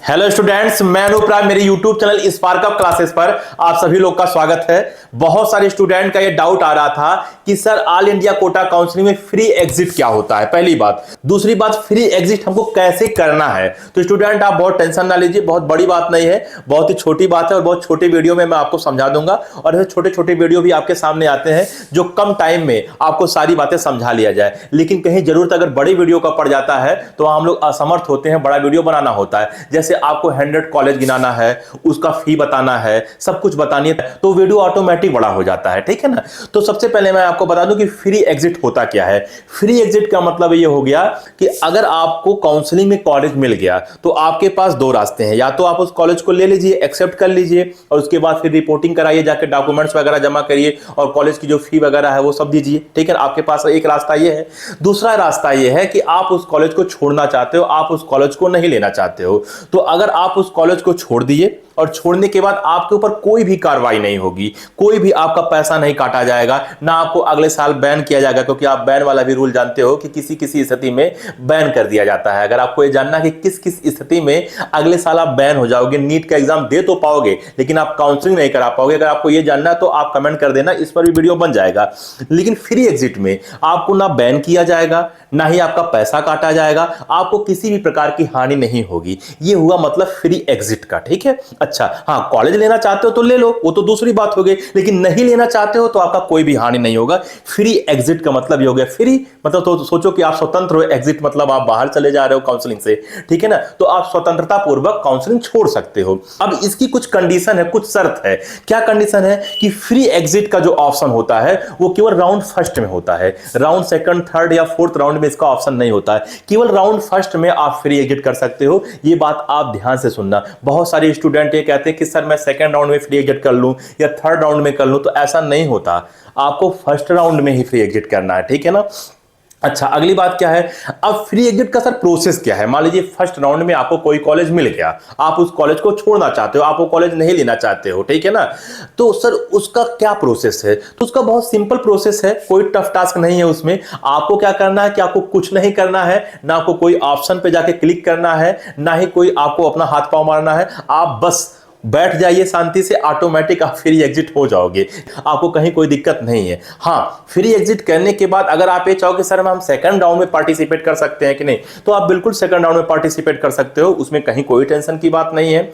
Hello students, मैं अनूप राय। मेरे YouTube channel spark up classes पर आप सभी लोग का स्वागत है। बहुत सारे स्टूडेंट का ये डाउट आ रहा था कि sir all India quota counselling में फ्री एग्जिट क्या होता है। पहली बात। दूसरी बात, फ्री एग्जिट हमको कैसे करना है। तो स्टूडेंट आप बहुत टेंशन ना लीजिए, बहुत बड़ी बात नहीं है, बहुत ही छोटी बात है और बहुत छोटे वीडियो में मैं आपको समझा दूंगा। और ऐसे छोटे छोटे वीडियो भी आपके सामने आते हैं जो कम टाइम में आपको सारी बातें समझा लिया जाए। लेकिन कहीं जरूरत अगर बड़ी वीडियो का पड़ जाता है तो हम लोग असमर्थ होते हैं, बड़ा वीडियो बनाना होता है। जैसे आपको 100 कॉलेज गिनाना है, उसका फी बताना है, सब कुछ बतानी है, तो वीडियो ऑटोमेटिक बड़ा हो जाता है। ठीक है ना। तो सबसे पहले मैं आपको बता दूं कि फ्री एग्जिट होता क्या है। फ्री एग्जिट का मतलब ये हो गया कि अगर आपको काउंसलिंग में कॉलेज मिल गया तो आपके पास दो रास्ते हैं। या तो आप उस कॉलेज को ले लीजिए, एक्सेप्ट कर लीजिए और उसके बाद फिर रिपोर्टिंग कराइए, जाकर डॉक्यूमेंट्स वगैरह जमा करिए और कॉलेज की जो फी वगैरह है वो सब दीजिए। ठीक है, आपके पास एक रास्ता ये है। दूसरा रास्ता ये है कि आप उस कॉलेज को छोड़ना चाहते हो, आप उस कॉलेज को नहीं लेना चाहते हो। तो अगर आप उस कॉलेज को छोड़ दिए और छोड़ने के बाद आपके ऊपर कोई भी कार्रवाई नहीं होगी, कोई भी आपका पैसा नहीं काटा जाएगा, ना आपको अगले साल बैन किया जाएगा, क्योंकि आप बैन वाला भी रूल जानते हो कि किसी किसी स्थिति में बैन कर दिया जाता है। अगर आपको ये जानना कि किस किस स्थिति में अगले साल आप बैन हो जाओगे, नीट का एग्जाम दे तो पाओगे लेकिन आप काउंसलिंग नहीं करा पाओगे, अगर आपको ये जानना है तो आप कमेंट कर देना, इस पर भी वीडियो बन जाएगा। लेकिन फ्री एग्जिट में आपको ना बैन किया जाएगा, ना ही आपका पैसा काटा जाएगा, आपको किसी भी प्रकार की हानि नहीं होगी। ये हुआ मतलब फ्री एग्जिट का। ठीक है। अच्छा, हाँ, कॉलेज लेना चाहते हो तो ले लो, वो तो दूसरी बात हो गई, लेकिन नहीं लेना चाहते हो तो आपका कोई भी हानि नहीं होगा। फ्री एग्जिट का मतलब ये हो गया। फ्री मतलब तो सोचो कि आप स्वतंत्र हो, एग्जिट मतलब आप बाहर चले जा रहे हो काउंसलिंग से। ठीक है ना। तो आप स्वतंत्रता पूर्वक काउंसलिंग छोड़ सकते हो। अब इसकी कुछ कंडीशन है, कुछ शर्त है। क्या कंडीशन है कि फ्री एग्जिट का जो ऑप्शन होता है वो केवल राउंड फर्स्ट में होता है। राउंड सेकंड, थर्ड या फोर्थ राउंड में इसका ऑप्शन नहीं होता है। केवल राउंड फर्स्ट में आप फ्री एग्जिट कर सकते हो। ये बात आप ध्यान से सुनना। बहुत सारे स्टूडेंट ये कहते हैं कि सर मैं सेकंड राउंड में फ्री एग्जिट कर लूं या थर्ड राउंड में कर लूं, तो ऐसा नहीं होता। आपको फर्स्ट राउंड में ही फ्री एग्जिट करना है। ठीक है ना। अच्छा, अगली बात क्या है। अब फ्री एग्जिट का सर प्रोसेस क्या है। मान लीजिए फर्स्ट राउंड में आपको कोई कॉलेज मिल गया, आप उस कॉलेज को छोड़ना चाहते हो, आप वो कॉलेज नहीं लेना चाहते हो। ठीक है ना। तो सर उसका क्या प्रोसेस है। तो उसका बहुत सिंपल प्रोसेस है, कोई टफ टास्क नहीं है उसमें। आपको क्या करना है कि आपको कुछ नहीं करना है, ना आपको कोई ऑप्शन पे जाके क्लिक करना है, ना ही कोई आपको अपना हाथ पांव मारना है। आप बस बैठ जाइए शांति से, ऑटोमेटिक आप फ्री एग्जिट हो जाओगे, आपको कहीं कोई दिक्कत नहीं है। हाँ, फ्री एग्जिट करने के बाद अगर आप ये चाहोगे सर हम सेकंड राउंड में पार्टिसिपेट कर सकते हैं कि नहीं, तो आप बिल्कुल सेकंड राउंड में पार्टिसिपेट कर सकते हो, उसमें कहीं कोई टेंशन की बात नहीं है।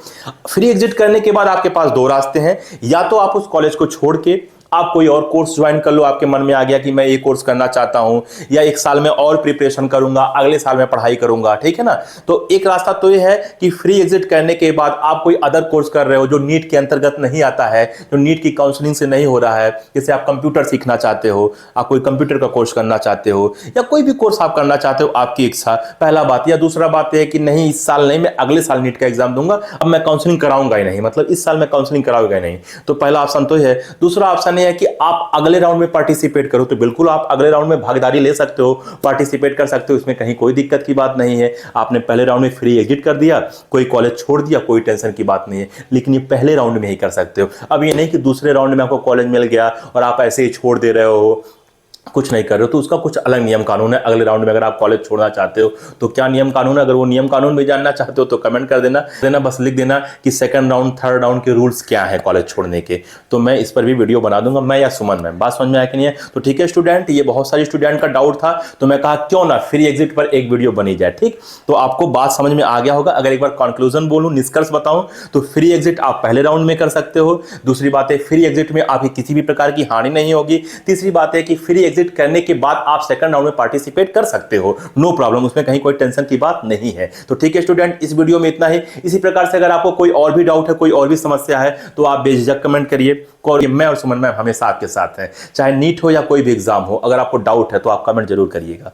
फ्री एग्जिट करने के बाद आपके पास दो रास्ते हैं। या तो आप उस कॉलेज को छोड़ के आप कोई और कोर्स ज्वाइन कर लो, आपके मन में आ गया कि मैं ये कोर्स करना चाहता हूं, या एक साल में और प्रिपरेशन करूंगा, अगले साल में पढ़ाई करूंगा। ठीक है ना। तो एक रास्ता तो ये है कि फ्री एग्जिट करने के बाद आप कोई अदर कोर्स कर रहे हो जो नीट के अंतर्गत नहीं आता है, जो नीट की काउंसलिंग से नहीं हो रहा है। जैसे आप कंप्यूटर सीखना चाहते हो, आप कोई कंप्यूटर का कोर्स करना चाहते हो, या कोई भी कोर्स आप करना चाहते हो, आपकी इच्छा, पहला बात। या दूसरा बात है कि नहीं इस साल नहीं, मैं अगले साल नीट का एग्जाम दूंगा, अब मैं काउंसलिंग कराऊंगा ही नहीं, मतलब इस साल मैं काउंसलिंग कराऊंगा ही नहीं। तो पहला ऑप्शन तो है। दूसरा ऑप्शन है कि आप अगले राउंड में पार्टिसिपेट करो, तो बिल्कुल आप अगले राउंड में भागीदारी ले सकते हो, पार्टिसिपेट कर सकते हो, इसमें कहीं कोई दिक्कत की बात नहीं है। आपने पहले राउंड में फ्री एग्जिट कर दिया, कोई कॉलेज छोड़ दिया, कोई टेंशन की बात नहीं है। लेकिन ये पहले राउंड में ही कर सकते हो। अब ये नहीं कि दूसरे राउंड में आपको कॉलेज मिल गया और आप ऐसे ही छोड़ दे रहे हो, कुछ नहीं कर रहे हो, तो उसका कुछ अलग नियम कानून है। अगले राउंड में अगर आप कॉलेज छोड़ना चाहते हो तो क्या नियम कानून है, अगर वो नियम कानून भी जानना चाहते हो तो कमेंट कर देना बस लिख देना कि सेकंड राउंड थर्ड राउंड के रूल्स क्या है कॉलेज छोड़ने के। तो मैं इस पर भी वीडियो बना दूंगा, मैं या सुमन मैम। बात समझ में आया कि नहीं है। तो ठीक है स्टूडेंट, ये बहुत सारे स्टूडेंट का डाउट था, तो मैं कहा क्यों ना फ्री एग्जिट पर एक वीडियो बनी जाए। ठीक, तो आपको बात समझ में आ गया होगा। अगर एक बार कंक्लूजन बोलूं, निष्कर्ष बताऊं, तो फ्री एग्जिट आप पहले राउंड में कर सकते हो। दूसरी बात है फ्री एग्जिट में आपकी किसी भी प्रकार की हानि नहीं होगी। तीसरी बात है कि फ्री एग्जिट करने के बाद आप सेकंड राउंड में पार्टिसिपेट कर सकते हो, नो प्रॉब्लम, उसमें कहीं कोई टेंशन की बात नहीं है। तो ठीक है स्टूडेंट, इस वीडियो में इतना ही। इसी प्रकार से अगर आपको कोई और भी डाउट है, कोई और भी समस्या है, तो आप बेझिझक कमेंट करिए। मैं और सुमन मैम हमेशा आपके साथ हैं, चाहे नीट हो या कोई भी एग्जाम हो। अगर आपको डाउट है तो आप कमेंट जरूर करिएगा।